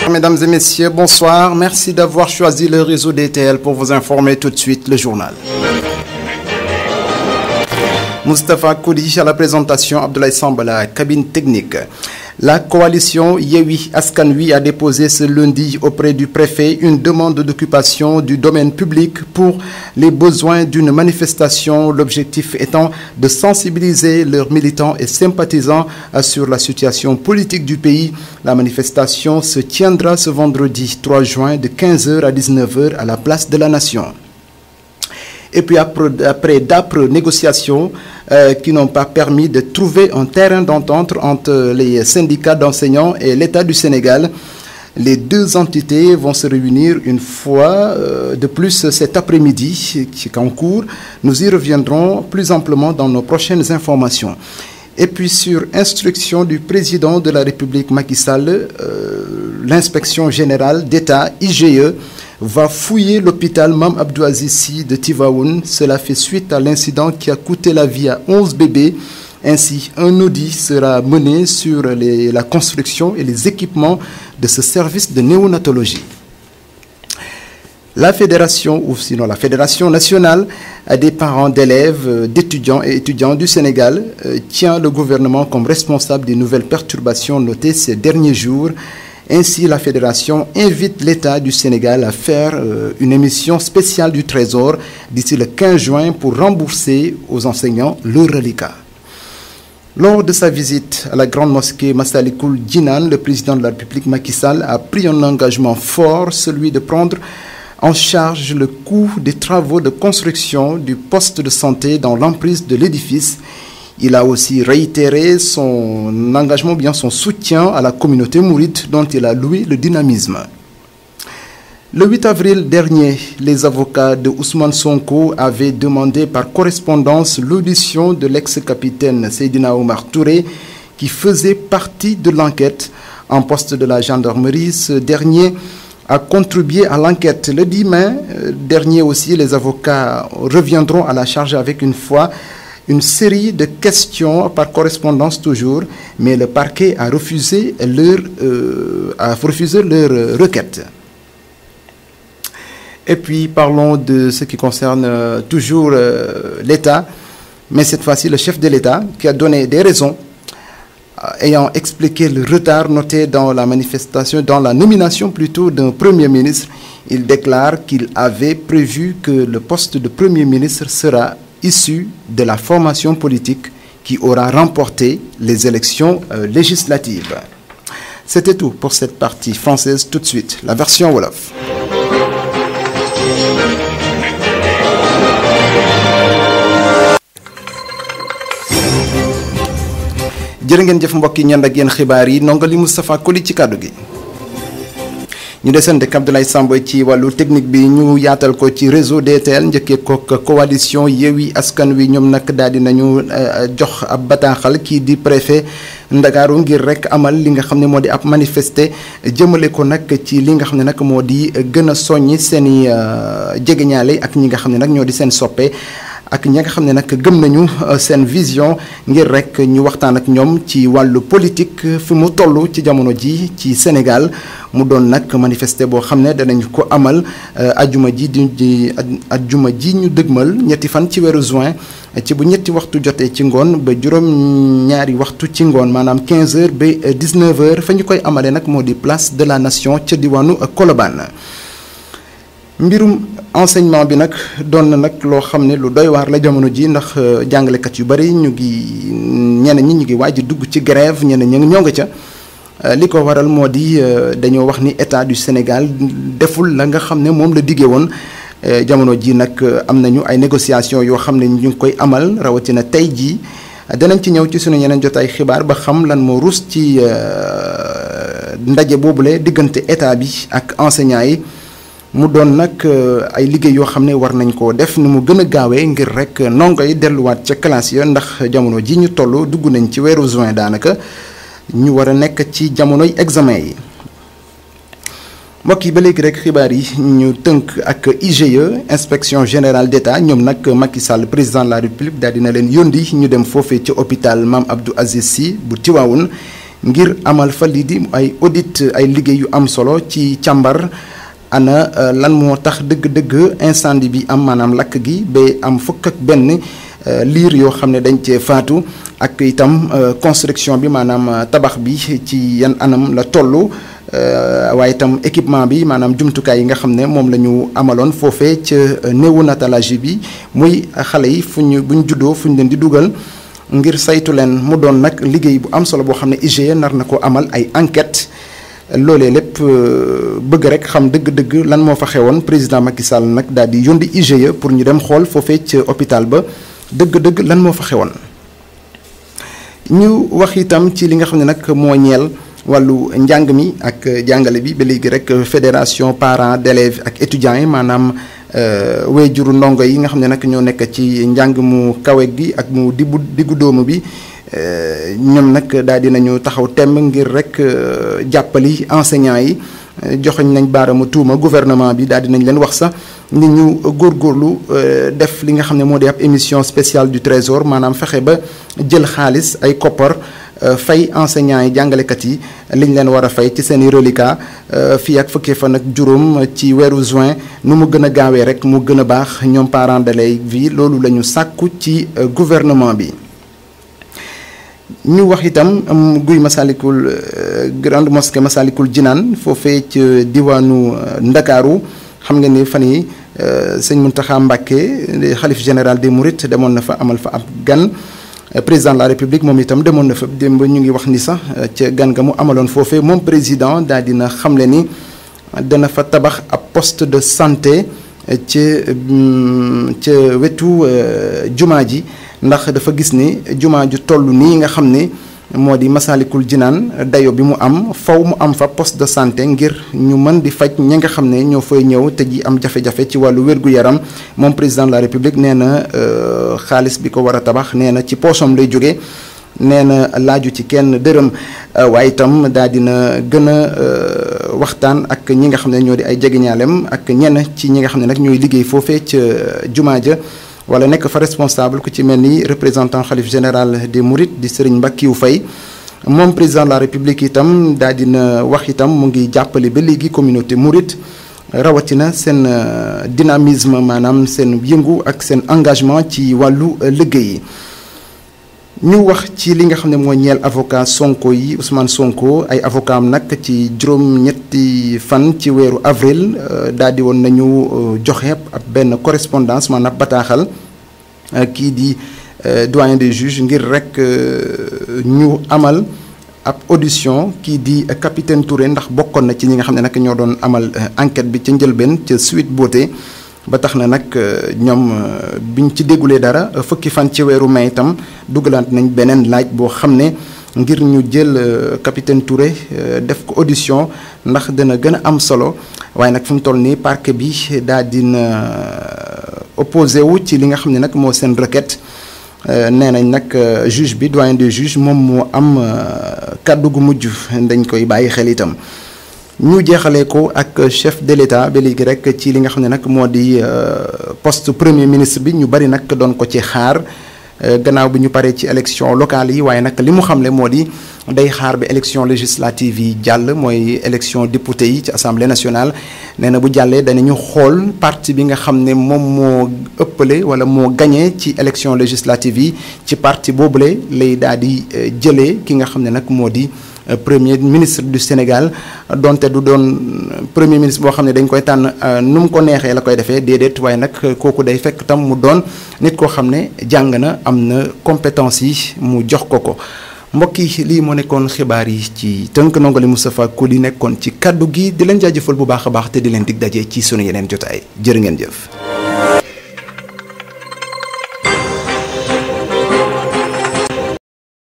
Mesdames et messieurs, bonsoir. Merci d'avoir choisi le réseau DTL pour vous informer tout de suite le journal. Moustapha Koudi à la présentation, Abdoulaye Sambala, cabine technique. La coalition Yewwi Askan Wi a déposé ce lundi auprès du préfet une demande d'occupation du domaine public pour les besoins d'une manifestation, l'objectif étant de sensibiliser leurs militants et sympathisants sur la situation politique du pays. La manifestation se tiendra ce vendredi 3 juin de 15h à 19h à la place de la Nation. Et puis après d'âpres négociations qui n'ont pas permis de trouver un terrain d'entente entre les syndicats d'enseignants et l'État du Sénégal, les deux entités vont se réunir une fois de plus cet après-midi qui est en cours. Nous y reviendrons plus amplement dans nos prochaines informations. Et puis sur instruction du président de la République Macky Sall, l'inspection générale d'État IGE va fouiller l'hôpital Mame Abdou Aziz Sy de Tivaoune. Cela fait suite à l'incident qui a coûté la vie à 11 bébés. Ainsi, un audit sera mené sur la construction et les équipements de ce service de néonatologie. La fédération, ou sinon la Fédération nationale des parents d'élèves, d'étudiants et étudiants du Sénégal tient le gouvernement comme responsable des nouvelles perturbations notées ces derniers jours. Ainsi, la fédération invite l'État du Sénégal à faire une émission spéciale du Trésor d'ici le 15 juin pour rembourser aux enseignants leur reliquat. Lors de sa visite à la grande mosquée Massalikul Jinan, le président de la République Macky Sall a pris un engagement fort, celui de prendre en charge le coût des travaux de construction du poste de santé dans l'emprise de l'édifice. Il a aussi réitéré son engagement, bien son soutien à la communauté mouride dont il a loué le dynamisme. Le 8 avril dernier, les avocats de Ousmane Sonko avaient demandé par correspondance l'audition de l'ex-capitaine Seydina Omar Touré qui faisait partie de l'enquête en poste de la gendarmerie. Ce dernier a contribué à l'enquête. Le 10 mai dernier aussi, les avocats reviendront à la charge avec une série de questions par correspondance toujours, mais le parquet a refusé leur requête. Et puis parlons de ce qui concerne toujours l'État, mais cette fois-ci le chef de l'État qui a donné des raisons ayant expliqué le retard noté dans la manifestation, dans la nomination plutôt d'un Premier ministre. Il déclare qu'il avait prévu que le poste de Premier ministre sera issu de la formation politique qui aura remporté les élections législatives. C'était tout pour cette partie française. Tout de suite, la version Wolof. jërë ngeen jëf mbokk yi ñand ak yéen xibaar yi nongali Moustapha Koli ci kàddu gi. ñu desante Abdoulaye Samb ci wàllu technique bi ñu yaatal ko ci réseau DTL njëkkee ko coalition Yewwi Askan Wi ñoom nag daal di nañu jox ab bataaxal kii di préfet Ndakaaru ngir rek amal li nga xam ne moo di ab manifester jëmale ko nag ci li nga xam ne nag moo di gën a soññi seen i jegeñaale ak ñi nga xam ne nag ñoo di seen soppe ak ñi nga xam ne nag gëm nañu seen vision ngir rek ñu waxtaan ak ñoom ci wàllu politique fi mu toll ci jamono ji ci Sénégal mu doon nag manifester boo xam ne danañ ko amal ajuma ji ñu dëgmal ñetti fan ci weeru juin ci bu ñetti waxtu jotee ci ngoon ba juróom-ñaari waxtu ci ngoon maanaam 15h ba 19h fa ñu koy amale nag moo di place de la Nation ca diwaanu Colobane. mbirum enseignement bi nag doon na nag loo xam ne lu doy waar la jamono ji ndax jàngalekat yu bari ñu ngi waaj dugg ci grève ñeneen ñi ñoo nga ca li ko waral moo di dañoo wax ni état du Sénégal deful la nga xam ne moom la diggee woon jamono ji nag am nañu ay négociations yoo xam ne ñu ngi koy amal rawatina tey jii danañ ci ñëw ci sunu ñeneen jotaay xibaar ba xam lan moo rus ci ndaje boobule diggante état bi ak enseignants yi. mu doon nag ay liggéey yoo xam ne war nañ koo def ni mu gën a gaawee ngir rek ndongo yi delluwaat ca classe ya ndax jamono ji ñu toll dugg nañ ci weeru juin daanaka ñu war a nekk ci jamonoy examen yi. mbokk yi ba léegi rek xibaar yi ñu tënk ak IGE inspection générale d'État ñoom nag Macky Sall président de la République daal dina leen yóndi ñu dem foofee ci hôpital Mame Abdou Aziz Sy bu Tivaoune ngir amal fa lii di ay audit ay liggéey yu am solo ci càmbar ana lan moo tax dëgg-dëgg incendie bi am maanaam lakk gi ba am fukk ak benn liir yoo xam ne dañ cee faatu ak itam construction bi maanaam tabax bi ci yan anam la toll waaye itam équipement bi maanaam jumtukaay yi nga xam ne moom la ñu amaloon foofee ca néonatologie bi muy xale yi buñ juddoo fu ñu leen di dugal ngir saytu leen mu doon nag liggéey bu am solo boo xam ne IGE nar na ko amal ay enquête loolee lépp bëgg rek xam dëgg-dëgg lan moo fa xewoon président Macky Sall nag daal di yónni IGE pour ñu dem xool foofee ca hôpital ba dëgg-dëgg lan moo fa xewoon. ñu wax itam ci li nga xam ne nag moo ñeel wàllu njàng mi ak jàngale bi ba léegi rek fédération parents d'élèves ak étudiants yi maanaam waajuru ndongo yi nga xam ne nag ñoo nekk ci njàng mu kawe gi ak mu diggu dóomu bi ñoom nag daal dinañu taxaw temm ngir rek jàppali enseignants yi joxoñ nañ baaramu tuuma gouvernement bi daal dinañ leen wax sax ni ñu góorgóorlu def li nga xam ne moo di ab émission spéciale du trésor maanaam fexe ba jël xaalis ay koppar fay enseignants yi jàngalekat yi liñ leen war a fay ci seen i reliquat fii ak fukki fan ak juróom ci weeru juin nu mu gën a gaawee rek mu gën a baax ñoom parents d'élèves bi loolu la ñu sàkku ci gouvernement bi. ñu wax itam guy Masalikul grande mosquée Masalikul Jinaan foofee ci diwaanu Ndakaaru xam nga ni fan yi sëñ Mountakha Mbacké xalif général des Mourides demoon na fa amal fa ab gan président de la République moom itam demoon na fa démb ñu ngi wax ni sax ca gan ga mu amaloon foofee moom président daal dina xamle ni dana fa tabax ab poste de santé ca wetu jumaa ji ndax dafa gis ni jumaa ju toll nii nga xam ni moo di Masalikul Jinaan dayo bi mu am faw mu am fa poste de santé ngir ñu mën di faj ñi nga xam ne ñoo fay ñëw te ji am jafe-jafe ci wàllu wér-gu-yaram moom président de la République nee na xaalis bi ko war a tabax nee na ci poosam lay jóge nee na laaju ci kenn dërëm waaye itam daal dina gën a waxtaan ak ñi nga xam ne ñoo di ay jegeñaalem ak ñenn ci ñi nga xam ne nag ñooy liggéey foofee ca jumaa ja wala nekk fa responsable ku ci mel ni représentant xalif général des Mourides di Serigne Mbakiou Faye moom président de la République itam daal dina wax itam mu ngi jàppale ba léegi communauté Mouride rawatina seen dynamisme maanaam seen yëngu ak seen engagement ci wàllu liggéey yi. ñu wax ci li nga xam ne moo ñeel avocat Sonko yi Ousmane Sonko ay avocat am nag ci juróom-ñetti fan ci weeru avril daal di woon nañu joxe ab benn correspondance maanaam bataaxal kii di doyen des juges ngir rek ñu amal ab audition kii di capitaine Touré ndax bokkoon na ci ñi nga xam ne nag ñoo doon amal enquête bi ca njëlbeen ca Sweet Beauté ba tax na nag ñoom biñ ci déggulee dara fukki fan ci weeru mai itam dugalante nañ beneen laaj boo xam ne ngir ñu jël capitaine Touré def ko audition ndax dana gën a am solo waaye nag fi mu toll nii parquet bi daal dina opposé wu ci li nga xam ne nag moo seen requête nee nañ nag juge bi doyen des juges moom moo am kàddu gu mujj dañ koy bàyyi xel itam. ñu jeexalee ko ak chef de l'État ba léegi rek ci li nga xam ne nag moo di poste premier ministre bi ñu bari nag doon ko ci xaar gannaaw bi ñu paree ci élection locale yi waaye nag li mu xamle moo di day xaar ba élection législative yi jàll mooy élection député yi ci assemblée nationale nee na bu jàllee danañu xool parti bi nga xam ne moom moo ëppale wala moo gagné ci élection législative yi ci parti boobule lay daal di jëlee ki nga xam ne nag moo di premier ministre du Sénégal donte du doon premier ministre boo xam ne dañ koy tànn nu mu ko neexee la koy defee déedéet waaye nag kooku day fekk tam mu doon nit koo xam ne jàng na am na compétence yi mu jox ko mbokk yi lii moo nekkoon xibaar yi ci tënk Ndongali Moustapha Koli nekkoon ci kaddu gi di leen jaajëfal bu baax a baax te di leen dig daje ci sunu yeneen jotaay jërë ngeen jëf.